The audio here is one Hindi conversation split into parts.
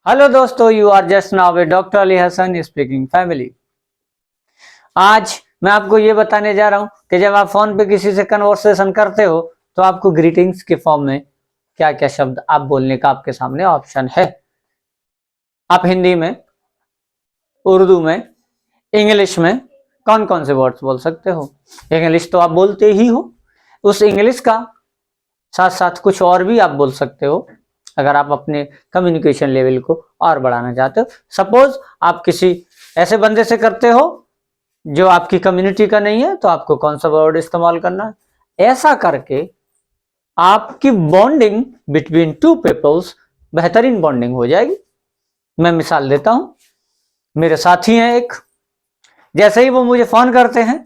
हेलो दोस्तों, you are just now with doctor Ali Hasan speaking family. आज मैं आपको ये बताने जा रहा हूं कि जब आप फोन पे किसी से कन्वर्सेशन करते हो तो आपको ग्रीटिंग्स के फॉर्म में क्या क्या शब्द आप बोलने का आपके सामने ऑप्शन है। आप हिंदी में, उर्दू में, इंग्लिश में कौन कौन से वर्ड्स बोल सकते हो। इंग्लिश तो आप बोलते ही हो, उस इंग्लिश का साथ साथ कुछ और भी आप बोल सकते हो अगर आप अपने कम्युनिकेशन लेवल को और बढ़ाना चाहते हो। सपोज आप किसी ऐसे बंदे से करते हो जो आपकी कम्युनिटी का नहीं है, तो आपको कौन सा वर्ड इस्तेमाल करना है। ऐसा करके आपकी बॉन्डिंग बिटवीन टू पीपल्स बेहतरीन बॉन्डिंग हो जाएगी। मैं मिसाल देता हूं, मेरे साथी हैं एक, जैसे ही वो मुझे फोन करते हैं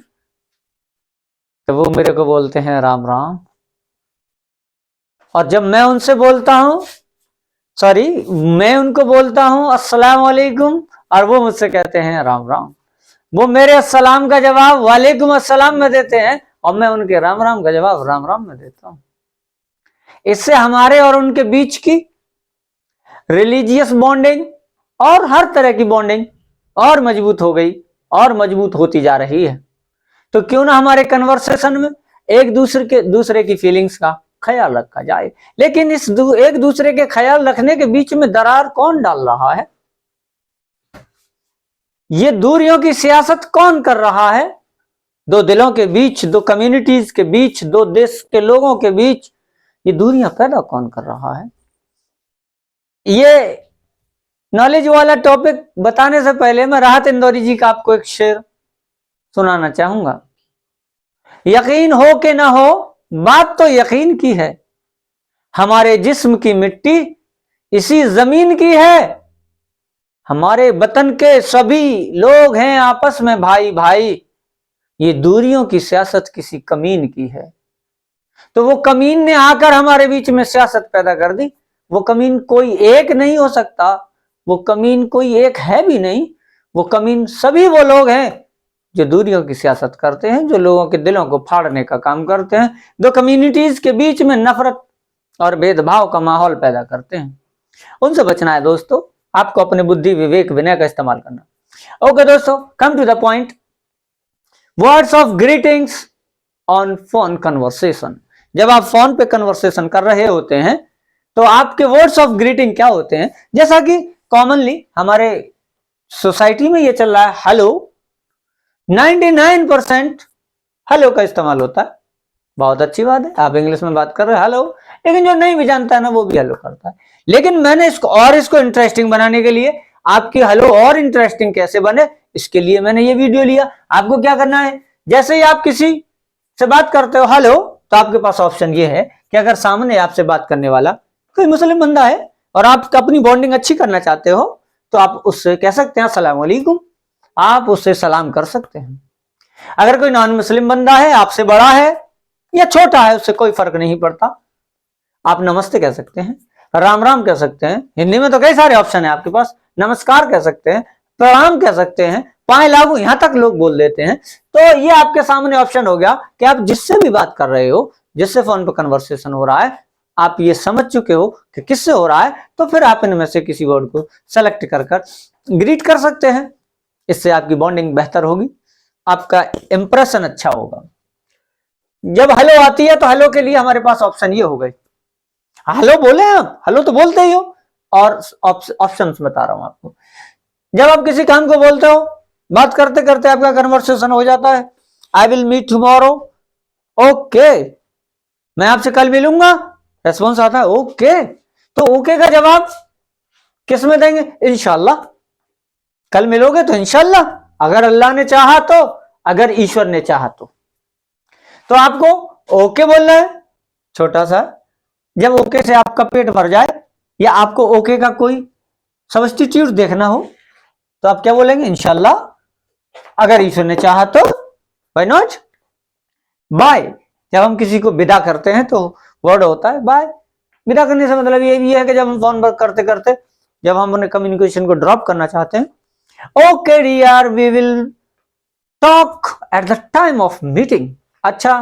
तो वो मेरे को बोलते हैं राम राम, और जब मैं उनसे बोलता हूं मैं उनको बोलता हूं अस्सलाम वालेकुम और वो मुझसे कहते हैं राम राम। वो मेरे अस्सलाम का जवाब वालेकुम अस्सलाम में देते हैं और मैं उनके राम राम का जवाब राम राम में देता हूं। इससे हमारे और उनके बीच की रिलीजियस बॉन्डिंग और हर तरह की बॉन्डिंग और मजबूत हो गई और मजबूत होती जा रही है। तो क्यों ना हमारे कन्वर्सेशन में एक दूसरे की फीलिंग्स का ख्याल रखा जाए। लेकिन इस एक दूसरे के ख्याल रखने के बीच में दरार कौन डाल रहा है? ये दूरियों की सियासत कौन कर रहा है? दो दिलों के बीच, दो कम्युनिटीज के बीच, दो देश के लोगों के बीच ये दूरियां पैदा कौन कर रहा है? ये नॉलेज वाला टॉपिक बताने से पहले मैं राहत इंदौरी जी का आपको एक शेर सुनाना चाहूंगा। यकीन हो कि ना हो, बात तो यकीन की है, हमारे जिस्म की मिट्टी इसी जमीन की है, हमारे वतन के सभी लोग हैं आपस में भाई भाई, ये दूरियों की सियासत किसी कमीन की है। तो वो कमीन ने आकर हमारे बीच में सियासत पैदा कर दी। वो कमीन कोई एक नहीं हो सकता, वो कमीन कोई एक है भी नहीं, वो कमीन सभी वो लोग हैं जो दूरियों की सियासत करते हैं, जो लोगों के दिलों को फाड़ने का काम करते हैं, दो कम्युनिटीज के बीच में नफरत और भेदभाव का माहौल पैदा करते हैं। उनसे बचना है दोस्तों, आपको अपने बुद्धि विवेक विनय का इस्तेमाल करना। ओके दोस्तों, come to the point. Words of greetings on phone conversation. जब आप फोन पे कन्वर्सेशन कर रहे होते हैं तो आपके वर्ड्स ऑफ ग्रीटिंग क्या होते हैं? जैसा कि कॉमनली हमारे सोसाइटी में ये चल रहा है, हेलो। 99% हेलो का इस्तेमाल होता है। बहुत अच्छी बात है, आप इंग्लिश में बात कर रहे हो हेलो, लेकिन जो नहीं भी जानता है ना वो भी हेलो करता है। लेकिन मैंने इसको इंटरेस्टिंग बनाने के लिए, आपकी हेलो और इंटरेस्टिंग कैसे बने, इसके लिए मैंने ये वीडियो लिया। आपको क्या करना है, जैसे ही आप किसी से बात करते हो हेलो, तो आपके पास ऑप्शन ये है कि अगर सामने आपसे बात करने वाला कोई मुस्लिम बंदा है और आप अपनी बॉन्डिंग अच्छी करना चाहते हो तो आप उससे कह सकते हैं अस्सलाम वालेकुम, आप उससे सलाम कर सकते हैं। अगर कोई नॉन मुस्लिम बंदा है, आपसे बड़ा है या छोटा है, उससे कोई फर्क नहीं पड़ता, आप नमस्ते कह सकते हैं, राम राम कह सकते हैं। हिंदी में तो कई सारे ऑप्शन है आपके पास, नमस्कार कह सकते हैं, प्रणाम कह सकते हैं, पाए लागू यहां तक लोग बोल देते हैं। तो ये आपके सामने ऑप्शन हो गया कि आप जिससे भी बात कर रहे हो, जिससे फोन पर कन्वर्सेशन हो रहा है, आप ये समझ चुके हो कि किससे हो रहा है, तो फिर आप इनमें से किसी वर्ड को सेलेक्ट कर ग्रीट कर सकते हैं। इससे आपकी बॉन्डिंग बेहतर होगी, आपका इंप्रेशन अच्छा होगा। जब हेलो आती है तो हेलो के लिए हमारे पास ऑप्शन ये हो गए, हेलो बोले आप, हेलो तो बोलते ही हो, और ऑप्शंस बता रहा हूं आपको। जब आप किसी काम को बोलते हो, बात करते करते आपका कन्वर्सेशन हो जाता है, I will meet tomorrow, okay, मैं आपसे कल मिलूंगा, रेस्पॉन्स आता है ओके। तो ओके का जवाब किस में देंगे? इंशाल्लाह। कल मिलोगे तो इंशाल्लाह, अगर अल्लाह ने चाहा तो, अगर ईश्वर ने चाहा तो आपको ओके बोलना है छोटा सा। जब ओके से आपका पेट भर जाए या आपको ओके का कोई सब्स्टिट्यूट देखना हो तो आप क्या बोलेंगे? इंशाल्लाह, अगर ईश्वर ने चाहा तो, व्हाई नॉट। बाय, जब हम किसी को विदा करते हैं तो वर्ड होता है बाय। विदा करने से मतलब ये भी है कि जब हम फोन पर करते करते जब हम अपने कम्युनिकेशन को ड्रॉप करना चाहते हैं, okay dear we will talk at the time of meeting. अच्छा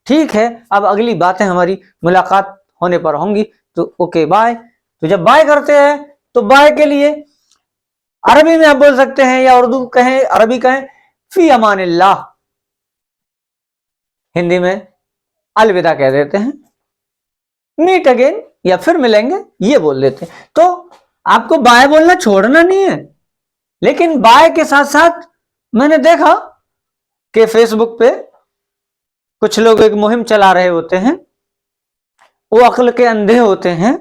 ठीक है, अब अगली बातें हमारी मुलाकात होने पर होंगी, तो ओके बाय। तो जब बाय करते हैं तो बाय के लिए अरबी में आप बोल सकते हैं या उर्दू कहें, अरबी कहें, फी अमानिल्लाह। हिंदी में अलविदा कह देते हैं, मीट अगेन या फिर मिलेंगे ये बोल देते हैं। तो आपको बाय बोलना छोड़ना नहीं है, लेकिन बाय के साथ साथ मैंने देखा कि फेसबुक पे कुछ लोग एक मुहिम चला रहे होते हैं, वो अक्ल के अंधे होते हैं।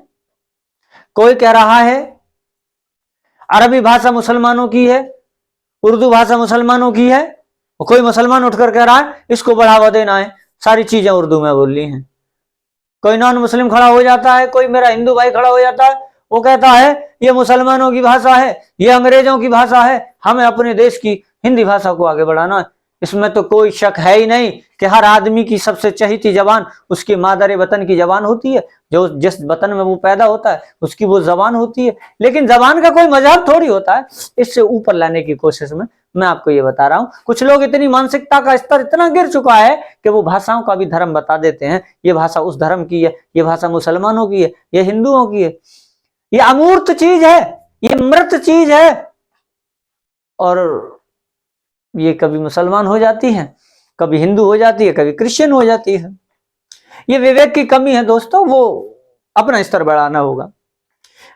कोई कह रहा है अरबी भाषा मुसलमानों की है, उर्दू भाषा मुसलमानों की है, कोई मुसलमान उठकर कह रहा है इसको बढ़ावा देना है, सारी चीजें उर्दू में बोलनी है। कोई नॉन मुस्लिम खड़ा हो जाता है, कोई मेरा हिंदू भाई खड़ा हो जाता है, वो कहता है ये मुसलमानों की भाषा है, ये अंग्रेजों की भाषा है, हमें अपने देश की हिंदी भाषा को आगे बढ़ाना है। इसमें तो कोई शक है ही नहीं कि हर आदमी की सबसे चहीती जबान उसकी मादर वतन की जबान होती है, जो जिस वतन में वो पैदा होता है उसकी वो जबान होती है। लेकिन जबान का कोई मजाक थोड़ी होता है। इससे ऊपर लाने की कोशिश में मैं आपको ये बता रहा हूं, कुछ लोग इतनी मानसिकता का स्तर इतना गिर चुका है कि वो भाषाओं का भी धर्म बता देते हैं, ये भाषा उस धर्म की है, ये भाषा मुसलमानों की है, ये हिंदुओं की है। ये अमूर्त चीज है, ये मृत चीज है, और ये कभी मुसलमान हो जाती है, कभी हिंदू हो जाती है, कभी क्रिश्चियन हो जाती है। ये विवेक की कमी है दोस्तों, वो अपना स्तर बढ़ाना होगा।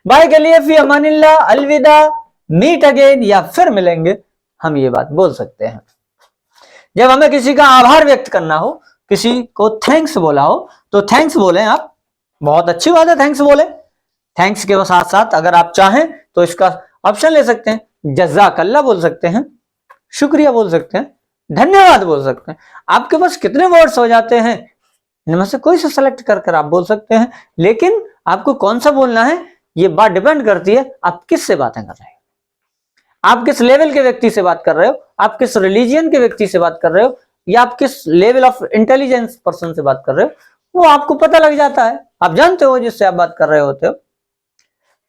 बाय के लिए फी अमानिल्लाह, अलविदा, मीट अगेन या फिर मिलेंगे, हम ये बात बोल सकते हैं। जब हमें किसी का आभार व्यक्त करना हो, किसी को थैंक्स बोला हो, तो थैंक्स बोले आप, बहुत अच्छी बात है थैंक्स बोले। थैंक्स के साथ साथ अगर आप चाहें तो इसका ऑप्शन ले सकते हैं, जज़ाकल्लाह बोल सकते हैं, शुक्रिया बोल सकते हैं, धन्यवाद बोल सकते हैं। आपके पास कितने वर्ड्स हो जाते हैं, इनमें से कोई सा सेलेक्ट कर आप बोल सकते हैं। लेकिन आपको कौन सा बोलना है ये बात डिपेंड करती है आप किससे बातें कर रहे हो, आप किस लेवल के व्यक्ति से बात कर रहे हो, आप किस रिलीजियन के व्यक्ति से बात कर रहे हो, या आप किस लेवल ऑफ इंटेलिजेंस पर्सन से बात कर रहे हो, वो आपको पता लग जाता है, आप जानते हो जिससे आप बात कर रहे होते हो।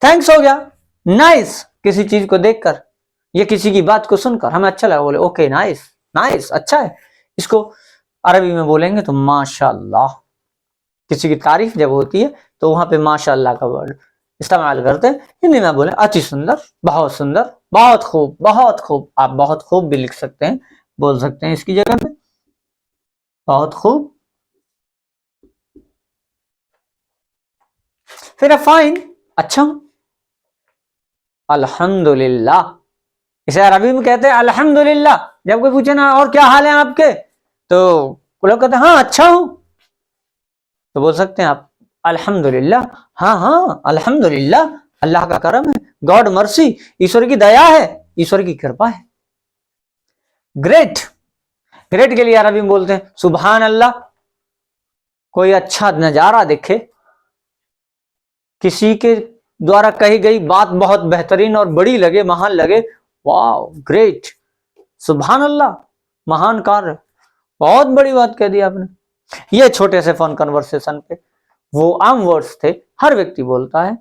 थैंक्स हो गया, नाइस किसी चीज को देखकर या किसी की बात को सुनकर हमें अच्छा लगा, बोले ओके नाइस, नाइस अच्छा है। इसको अरबी में बोलेंगे तो माशाल्लाह। किसी की तारीफ जब होती है तो वहां पे माशाल्लाह का वर्ड इस्तेमाल करते हैं। हिंदी में बोले अति सुंदर, बहुत सुंदर, बहुत खूब, बहुत खूब। आप बहुत खूब भी लिख सकते हैं, बोल सकते हैं इसकी जगह पे, बहुत खूब। फिर फाइन, अच्छा, अल्हम्दुलिल्लाह, इसे अरबी में कहते हैं अल्हम्दुलिल्लाह। जब कोई पूछे ना और क्या हाल है आपके, तो लोग कहते हैं हाँ अच्छा हूं, तो बोल सकते हैं आप अल्हम्दुलिल्लाह, हाँ हाँ अल्हम्दुलिल्लाह, अल्लाह का करम है, गॉड मर्सी, ईश्वर की दया है, ईश्वर की कृपा है। ग्रेट, ग्रेट के लिए अरबी में बोलते हैं सुभान अल्लाह। कोई अच्छा नजारा देखे, किसी के द्वारा कही गई बात बहुत बेहतरीन और बड़ी लगे, महान लगे, वाह ग्रेट, सुभान अल्लाह, महान कार्य, बहुत बड़ी बात कह दी आपने। ये छोटे से फोन कन्वर्सेशन पे वो आम वर्ड्स थे, हर व्यक्ति बोलता है।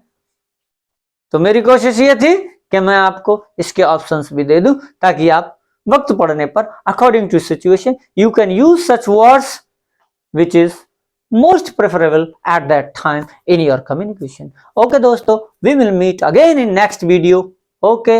तो मेरी कोशिश ये थी कि मैं आपको इसके ऑप्शंस भी दे दूं, ताकि आप वक्त पड़ने पर according to situation you can use such words which is most preferable at that time in your communication. Okay दोस्तों, we will meet again in next video. Okay.